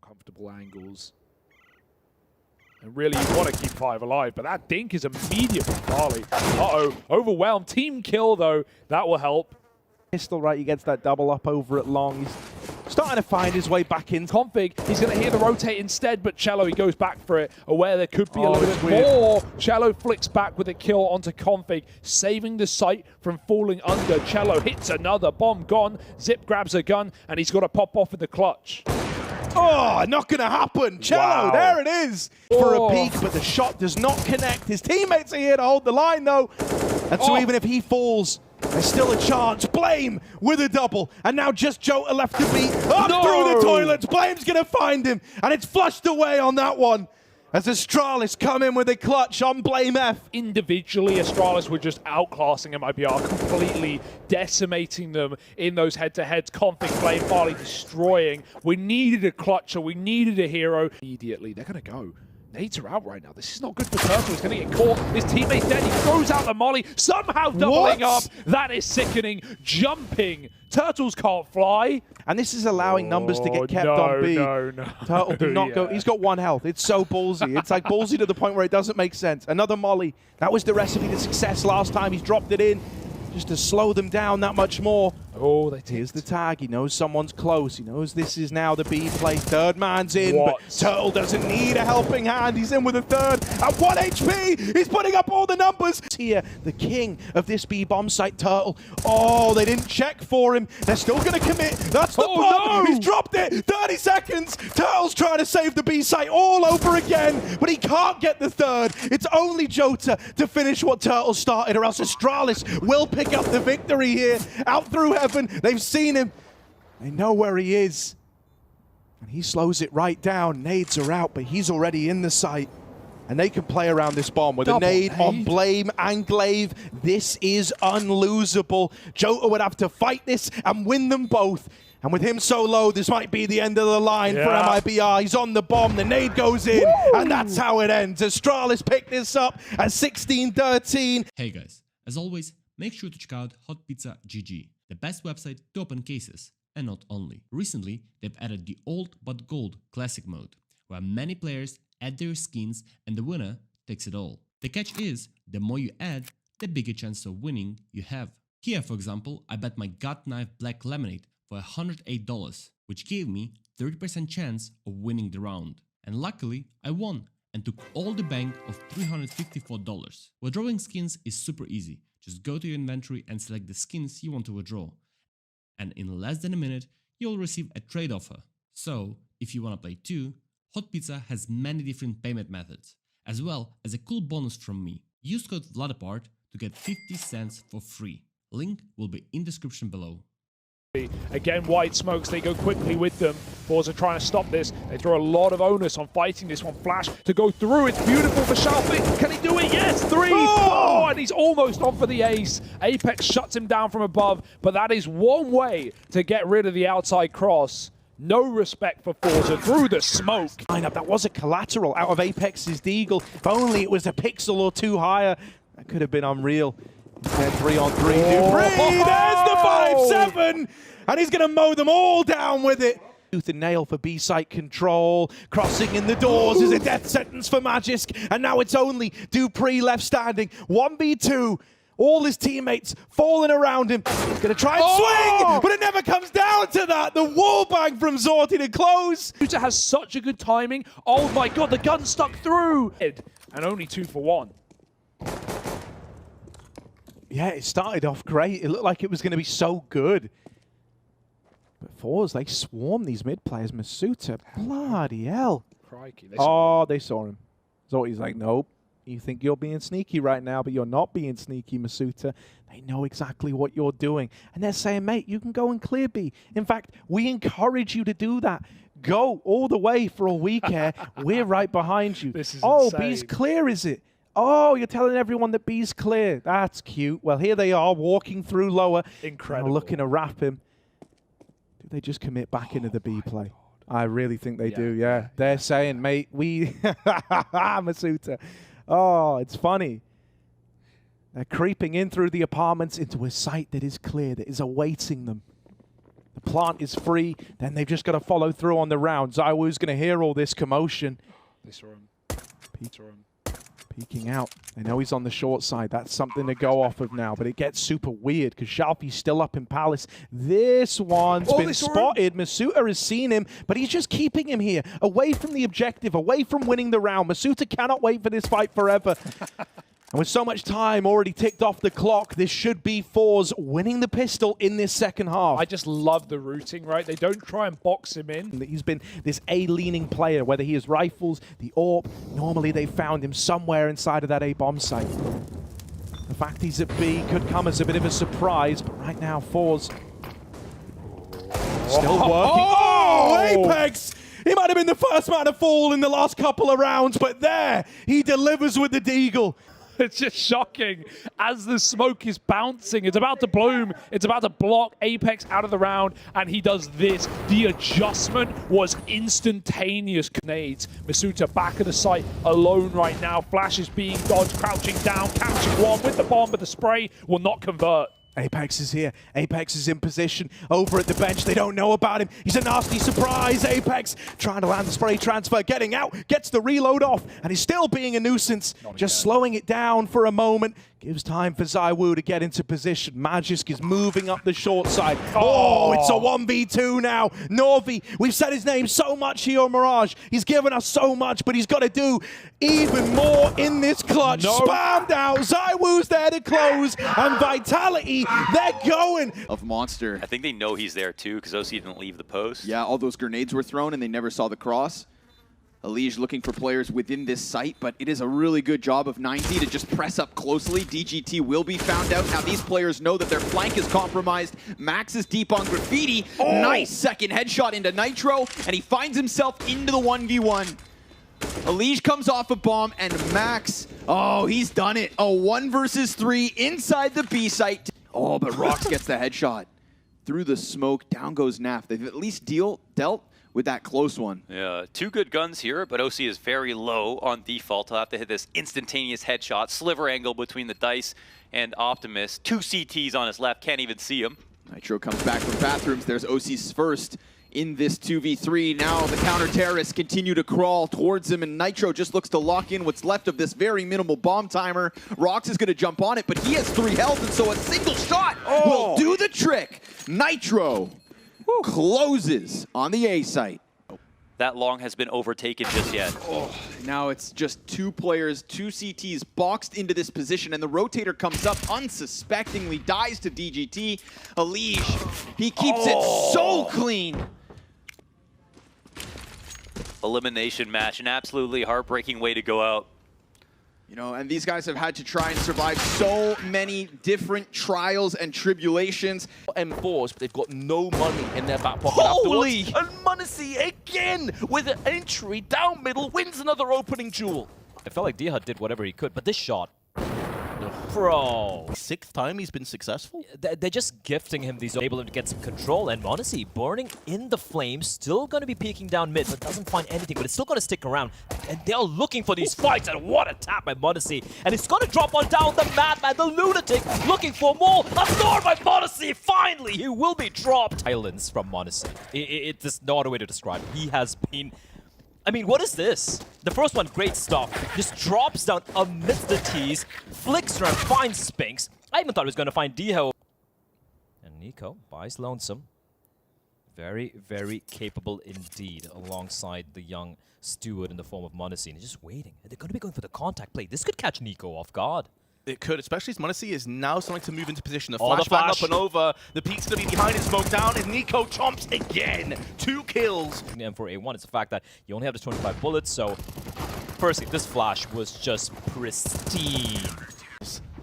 Uncomfortable angles. And really, you want to keep 5 alive, but that dink is immediate from Farley. Uh-oh, overwhelmed. Team kill, though. That will help. Pistol right, he gets that double up over at long. He's starting to find his way back in. Config, he's going to hear the rotate instead, but Cello, he goes back for it, aware there could be a little bit more. Cello flicks back with a kill onto Config, saving the site from falling under. Cello hits another bomb, gone. Zip grabs a gun, and he's got to pop off with the clutch. Oh, not going to happen. Cello, there it is for a peek, but the shot does not connect. His teammates are here to hold the line, though. And so even if he falls, there's still a chance. Blame with a double. And now just Jota left to beat. Up through the toilets. Blame's going to find him. And it's flushed away on that one. As Astralis come in with a clutch on Blame F. Individually, Astralis were just outclassing MIBR, completely decimating them in those head-to-heads. Config, Blame, Farley destroying. We needed a clutcher, we needed a hero. Immediately, they're going to go. Nades are out right now. This is not good for Turtle. He's going to get caught. His teammate's dead. He throws out the molly, somehow doubling up. That is sickening. Jumping. Turtles can't fly. And this is allowing numbers to get kept on B. No. Turtle do not go. He's got 1 health. It's so ballsy. It's like ballsy to the point where it doesn't make sense. Another molly. That was the recipe to success last time. He's dropped it in just to slow them down that much more. Oh, here's the tag. He knows someone's close. He knows this is now the B play. Third man's in, but Turtle doesn't need a helping hand. He's in with a third at 1 HP. He's putting up all the numbers. Here, the king of this B bomb site, Turtle. Oh, they didn't check for him. They're still going to commit. That's the bomb. No. He's dropped it. 30 seconds. Turtle's trying to save the B site all over again, but he can't get the third. It's only Jota to finish what Turtle started, or else Astralis will pick up the victory here. Out through heaven. They've seen him. They know where he is. And he slows it right down. Nades are out, but he's already in the site. And they can play around this bomb with a nade on Blame and Glaive. This is unlosable. Jota would have to fight this and win them both. And with him so low, this might be the end of the line for MIBR. He's on the bomb, the nade goes in, and that's how it ends. Astralis picked this up at 16-13. Hey guys, as always, make sure to check out Hot Pizza GG, the best website to open cases, and not only. Recently, they've added the Old But Gold Classic mode, where many players add their skins and the winner takes it all. The catch is, the more you add, the bigger chance of winning you have. Here, for example, I bet my Gut Knife Black Lemonade for $108, which gave me 30% chance of winning the round. And luckily, I won and took all the bank of $354. Withdrawing skins is super easy. Just go to your inventory and select the skins you want to withdraw. And in less than a minute, you'll receive a trade offer. So, if you want to play too, Hot Pizza has many different payment methods, as well as a cool bonus from me. Use code VLADIPART to get 50 cents for free. Link will be in description below. Again, white smokes, they go quickly with them. Forza trying to stop this. They throw a lot of onus on fighting this one. Flash to go through. It's beautiful for Sharpie. Can he do it? Yes, 3. Oh, and he's almost on for the ace. Apex shuts him down from above, but that is one way to get rid of the outside cross. No respect for Forza through the smoke. That was a collateral out of Apex's Deagle. If only it was a pixel or 2 higher, that could have been unreal. 3-on-3. There's the 5-7, and he's going to mow them all down with it. Tooth and nail for B-site control. Crossing in the doors is a death sentence for Magisk, and now it's only Dupree left standing. 1v2. All his teammates falling around him. He's going to try and swing, but it never comes down to that. The wall bang from Zorti to close. Uta has such a good timing. Oh my god, the gun stuck through. And only 2 for 1. Yeah, it started off great. It looked like it was going to be so good. But Forza, they swarm these mid players. Masuta, bloody hell. Crikey. They saw him. Zorti's like, nope. You think you're being sneaky right now, but you're not being sneaky, Masuta. They know exactly what you're doing. And they're saying, mate, you can go and clear B. In fact, we encourage you to do that. Go all the way for all we care. We're right behind you. This is insane. B's clear, is it? Oh, you're telling everyone that B's clear. That's cute. Well, here they are walking through lower. Incredible. Looking to wrap him. Do they just commit back into the B play? I really think they do, yeah. They're saying, mate, we... Masuta. Oh, it's funny. They're creeping in through the apartments into a site that is clear, that is awaiting them. The plant is free. Then they've just got to follow through on the round. ZywOo's going to hear all this commotion. This room. Peeking out. They know he's on the short side. That's something to go off of now. But it gets super weird because Shalfie's still up in Palace. This one's been spotted. Masuta has seen him, but he's just keeping him here, away from the objective, away from winning the round. Masuta cannot wait for this fight forever. And with so much time already ticked off the clock, this should be Fours winning the pistol in this second half. I just love the routing, right? They don't try and box him in. He's been this A-leaning player, whether he is rifles, the AWP. Normally they found him somewhere inside of that A-bomb site. The fact he's at B could come as a bit of a surprise, but right now Fours still working. Oh, Apex! He might have been the first man to fall in the last couple of rounds, but there, he delivers with the deagle. It's just shocking as the smoke is bouncing. It's about to bloom. It's about to block Apex out of the round, and he does this. The adjustment was instantaneous. Grenades. Masuta back at the site, alone right now. Flash is being dodged, crouching down, catching one with the bomb, but the spray will not convert. Apex is here. Apex is in position over at the bench. They don't know about him. He's a nasty surprise. Apex trying to land the spray transfer, getting out, gets the reload off, and he's still being a nuisance. Just slowing it down for a moment. Gives time for ZywOo to get into position. Magisk is moving up the short side. Oh, it's a 1v2 now. Norvi, we've said his name so much here on Mirage. He's given us so much, but he's got to do even more in this clutch. Spammed out. ZywOo's there to close. And Vitality, they're going. Of Monster. I think they know he's there too, because OC didn't leave the post. Yeah, all those grenades were thrown and they never saw the cross. Elige looking for players within this site, but it is a really good job of 90 to just press up closely. DGT will be found out. Now these players know that their flank is compromised. Max is deep on Graffiti. Nice second headshot into Nitro, and he finds himself into the 1v1. Elige comes off a bomb, and Max, oh, he's done it. A 1 versus 3 inside the B site. Oh, but Rox gets the headshot. Through the smoke, down goes Naf. They've at least dealt with that close one. Yeah, 2 good guns here, but OC is very low on default. He'll have to hit this instantaneous headshot, sliver angle between the Dice and Optimus. 2 CTs on his left, can't even see him. Nitro comes back from bathrooms. There's OC's first in this 2v3. Now the counter-terrorists continue to crawl towards him, and Nitro just looks to lock in what's left of this very minimal bomb timer. Rox is going to jump on it, but he has 3 health, and so a single shot will do the trick. Nitro closes on the A site. That long has been overtaken just yet. Now it's just 2 players, 2 CTs boxed into this position, and the rotator comes up unsuspectingly, dies to DGT. Elige, he keeps it so clean. Elimination match, an absolutely heartbreaking way to go out. You know, and these guys have had to try and survive so many different trials and tribulations. M4s, but they've got no money in their back pocket Holy! afterwards. And M0NESY again with an entry down middle wins another opening duel. It felt like Dihad did whatever he could, but this shot, bro. 6th time he's been successful? They're just gifting him these, able to get some control, and M0NESY burning in the flames, still going to be peeking down mid, but doesn't find anything, but it's still going to stick around. And they're looking for these fights, and what a tap by M0NESY. And it's going to drop on down the madman, the lunatic, looking for more. A snore by M0NESY, finally, he will be dropped. Silence from M0NESY. It's no other way to describe it. He has been... I mean, what is this? The first one, great stuff. Just drops down amidst the tees, flicks around, finds Spinks. I even thought he was going to find Diho. And NIKO buys Lonesome. Very, very capable indeed, alongside the young steward in the form of M0NESY. And he's just waiting. They're going to be going for the contact play. This could catch NIKO off guard. It could, especially as M0NESY is now starting to move into position. The Oh, the flashbang flash. up and over. The peak's going to be behind it, smoke down, and NIKO chomps again. 2 kills. The M4A1 is the fact that you only have the 25 bullets, so firstly, this flash was just pristine.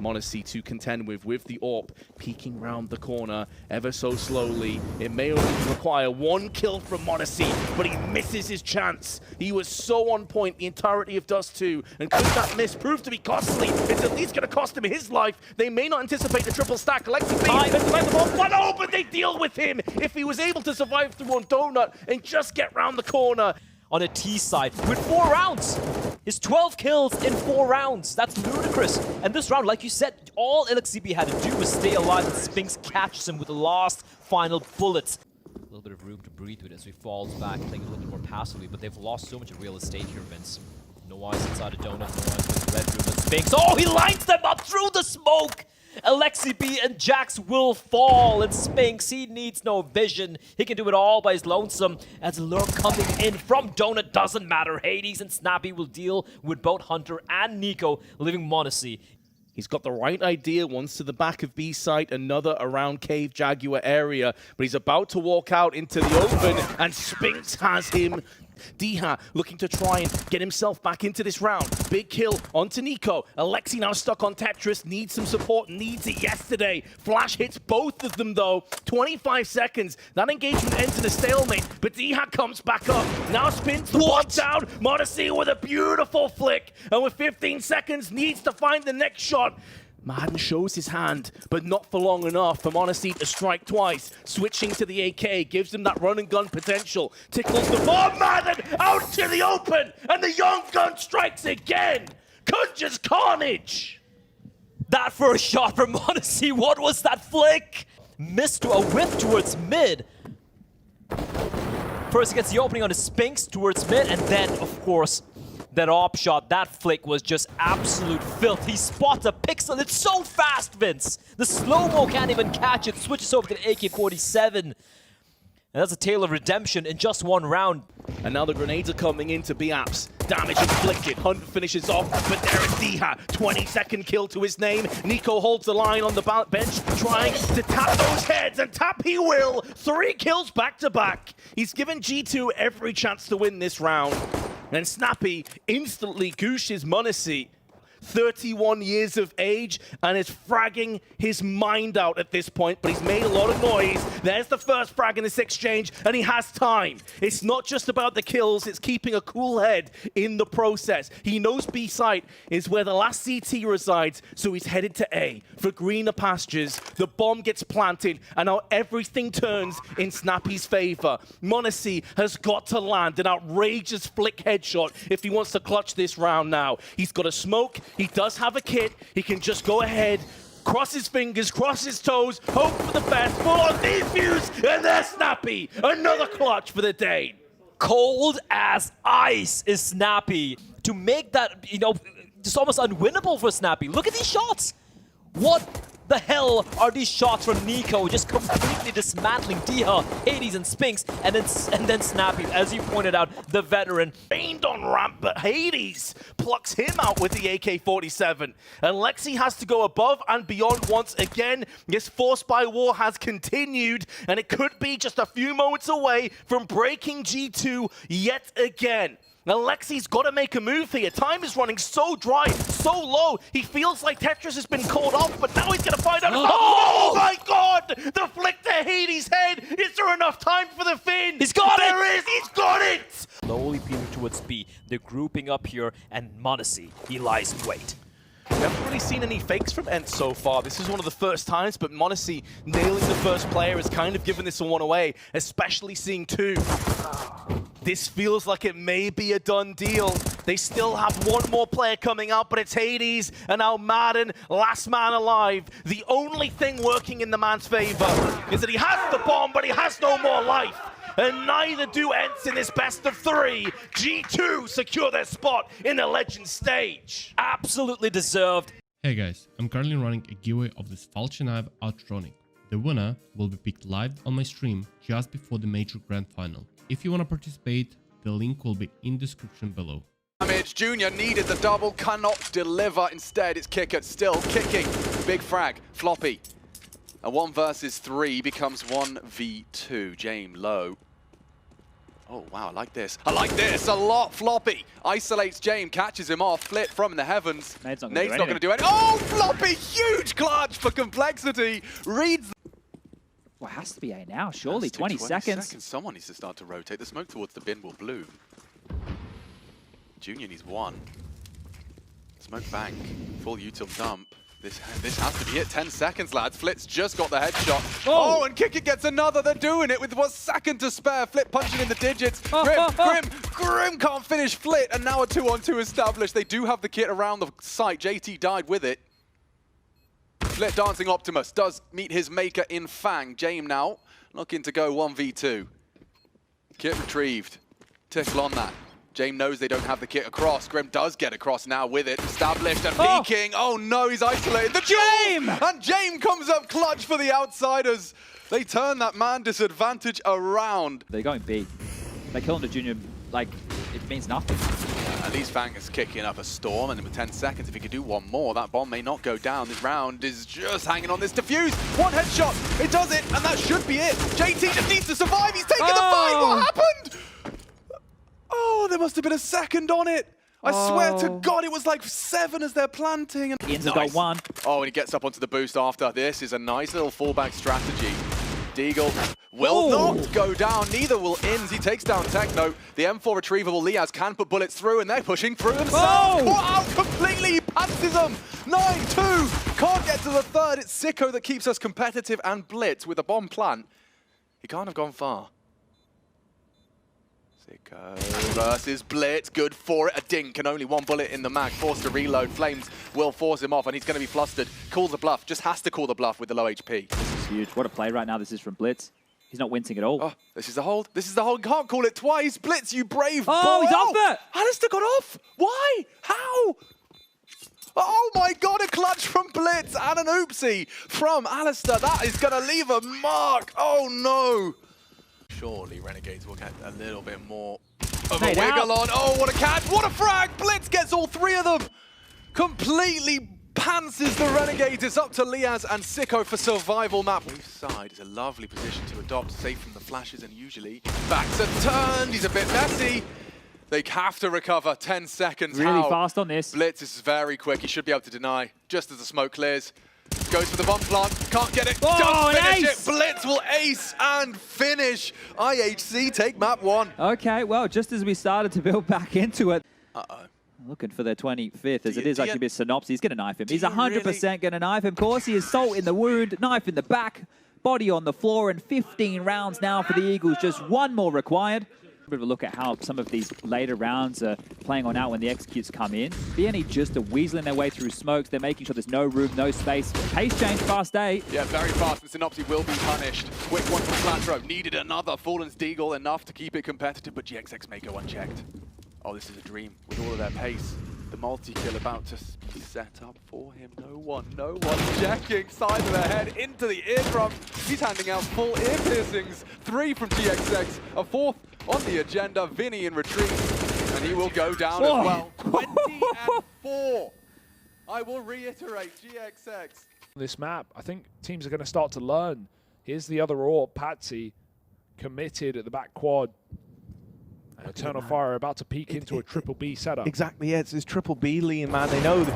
M0NESY to contend with the AWP peeking round the corner ever so slowly. It may only require 1 kill from M0NESY, but he misses his chance. He was so on point the entirety of Dust 2, and could that miss prove to be costly? It's at least going to cost him his life. They may not anticipate the triple stack collectively, but they deal with him. If he was able to survive through on Donut and just get round the corner. On a T side with 4 rounds. His 12 kills in 4 rounds. That's ludicrous. And this round, like you said, all LXCB had to do was stay alive, and Spinks catches him with the last final bullets. bit of room to breathe with as he falls back, playing a little bit more passively, but they've lost so much of real estate here, Vince. No eyes inside a donut, no eyes with the red room, but Spinks, oh, he lines them up through the smoke! Alexi B and Jax will fall, and Spinks, he needs no vision. He can do it all by his lonesome, as Lurk coming in from Donut doesn't matter. Hades and Snappy will deal with both Hunter and NIKO, leaving m0NESY. He's got the right idea, one's to the back of B site, another around Cave Jaguar area, but he's about to walk out into the open, and Spinks has him. Diha looking to try and get himself back into this round. Big kill onto NIKO. Alexi now stuck on Tetris, needs some support, needs it yesterday. Flash hits both of them though. 25 seconds. That engagement ends in a stalemate, but Diha comes back up. Now spins the ball down. m0NESY with a beautiful flick, and with 15 seconds needs to find the next shot. Madden shows his hand, but not for long enough for m0NESY to strike twice. Switching to the AK gives him that run and gun potential. Tickles the bomb, Madden out to the open, and the young gun strikes again. Conjures carnage. That first shot from m0NESY, what was that flick? Missed a whiff towards mid. First he gets the opening on his Spinks towards mid, and then, of course, that op shot, that flick was just absolute filth. He spots a pixel. It's so fast, Vince. The slow-mo can't even catch it. Switches over to the AK-47. And that's a tale of redemption in just one round. And now the grenades are coming into B-Apps. Damage inflicted. Hunt finishes off, but there is Diha. 20-second kill to his name. NIKO holds the line on the bench, trying to tap those heads, and tap he will. 3 kills back-to-back. He's given G2 every chance to win this round. And Snappy instantly gooshes m0NESY. 31 years of age and is fragging his mind out at this point, but he's made a lot of noise. There's the first frag in this exchange, and he has time. It's not just about the kills, it's keeping a cool head in the process. He knows B site is where the last CT resides, so he's headed to A for greener pastures. The bomb gets planted, and now everything turns in Snappy's favor. m0NESY has got to land an outrageous flick headshot if he wants to clutch this round now. He's got a smoke. He does have a kit. He can just go ahead, cross his fingers, cross his toes, hope for the best, full on defuse, and there's Snappy. Another clutch for the day. Cold as ice is Snappy. To make that, you know, just almost unwinnable for Snappy. Look at these shots. What the hell are these shots from NIKO? Just completely dismantling Diha, Hades, and Spinks, and then Snappy, as you pointed out, the veteran. Aimed on ramp, but Hades plucks him out with the AK-47. And Lexi has to go above and beyond once again. This Forced by War has continued, and it could be just a few moments away from breaking G2 yet again. Now, Lexi's got to make a move here. Time is running so dry, so low. He feels like Tetris has been called off, but now he's going to find out. Oh my God! The flick to Hades' head. Is there enough time for the fin? He's got it! There is! He's got it! Slowly peering towards B. They're grouping up here, and m0NESY, he lies in wait. We haven't really seen any fakes from Ent so far. This is one of the first times, but m0NESY nailing the first player has kind of given this one away, especially seeing 2. This feels like it may be a done deal. They still have one more player coming out, but it's Hades, and now Madden, last man alive. The only thing working in the man's favor is that he has the bomb, but he has no more life. And neither do Ents in this best of 3. G2 secure their spot in the Legend stage. Absolutely deserved. Hey guys, I'm currently running a giveaway of this Falchion Knife Outronic. The winner will be picked live on my stream just before the major grand final. If you want to participate, the link will be in description below. Damage, Junior needed the double, cannot deliver. Instead, it's Kicker still kicking. Big frag, Floppy. A 1 versus 3 becomes 1v2. James low. Oh, wow, I like this. I like this a lot. Floppy isolates James, catches him off. Flit from the heavens. Nade's not going to do anything. Oh, Floppy, huge clutch for Complexity. Reads. Well, it has to be A now, surely. 20 seconds. Someone needs to start to rotate. The smoke towards the bin will bloom. Junior needs 1. Smoke bank. Full util dump. This has to be it. 10 seconds, lads. Flit's just got the headshot. Oh, and Kicker gets another. They're doing it with 1 second to spare. Flit punching in the digits. Grim can't finish Flit, and now a 2-on-2 established. They do have the kit around the site. JT died with it. Flit dancing Optimus does meet his maker in Fang. James now looking to go 1v2. Kit retrieved. Tickle on that. James knows they don't have the kit across. Grim does get across now with it. Established and peeking. Oh no, he's isolated. The James! And James comes up clutch for the outsiders. They turn that man disadvantage around. They're going B. They kill him to Junior, like, it means nothing. At least Fang is kicking up a storm, and with 10 seconds, if he could do one more, that bomb may not go down. This round is just hanging on this defuse. One headshot, it does it, and that should be it. JT just needs to survive. He's taking the fight. What happened? Oh, there must have been a second on it. I swear to God, it was like 7 as they're planting. And Ian's got one. Oh, and he gets up onto the boost after. This is a nice little fallback strategy. Deagle will not go down, neither will Inns. He takes down Techno. The M4 retrievable Liaz can put bullets through, and they're pushing through themselves. Caught out completely, he pantses them. 9-2, can't get to the third. It's CSGO that keeps us competitive, and Blitz with a bomb plant. He can't have gone far. CSGO versus Blitz, good for it. A dink and only one bullet in the mag, forced to reload. Flames will force him off, and he's going to be flustered. Calls the bluff, just has to call the bluff with the low HP. This is huge. What a play right now this is from Blitz. He's not wincing at all. Oh, this is the hold. This is the hold. Can't call it twice. Blitz, you brave boy. He's off it. Alistair got off. Why? How? Oh my God, a clutch from Blitz and an oopsie from Alistair. That is going to leave a mark. Oh no. Surely Renegades will get a little bit more of a wiggle on. Oh, what a catch. What a frag. Blitz gets all 3 of them. Completely pantses the Renegades. It's up to Liaz and CSGO for survival map. Wave side is a lovely position to adopt, safe from the flashes, and usually backs are turned. He's a bit messy. They have to recover. 10 seconds. Really fast on this. Blitz is very quick. He should be able to deny just as the smoke clears. Goes for the bomb plant. Can't get it. Does finish it. Blitz will ace and finish. IHC take map 1. Okay, well, just as we started to build back into it. Looking for their 25th, as it is actually a synopsis. He's going to knife him. He's 100% going to knife him. Of course, he is salt in the wound, knife in the back, body on the floor, and 15 rounds now for the Eagles. Just one more required. A bit of a look at how some of these later rounds are playing on out when the executes come in. BNE just are weaseling their way through smokes. They're making sure there's no room, no space. Pace change, fast A. Yeah, very fast. And Synopsy will be punished. Quick one from Flatro. Needed another. Fallen's Deagle enough to keep it competitive, but GXX may go unchecked. Oh, this is a dream with all of their pace. The multi-kill about to be set up for him. No one checking. Side of the head into the eardrum. He's handing out full ear piercings. 3 from GXX. A 4th on the agenda. Vinny in retreat. And he will go down as well. 20-4. I will reiterate, GXX. This map, I think teams are going to start to learn. Here's the other AWP, Patsy, committed at the back quad. And Eternal Fire are about to peek into a triple B setup. Exactly, yeah, it's this triple B lean, man. They know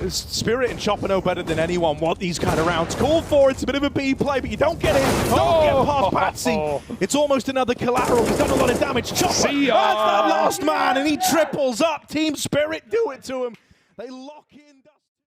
Spirit and Chopper know better than anyone what these kind of rounds call for. It's a bit of a B play, but you don't get it. Don't get past Patsy. It's almost another collateral. He's done a lot of damage. Chopper, that's that last man, and he triples up. Team Spirit do it to him. They lock in.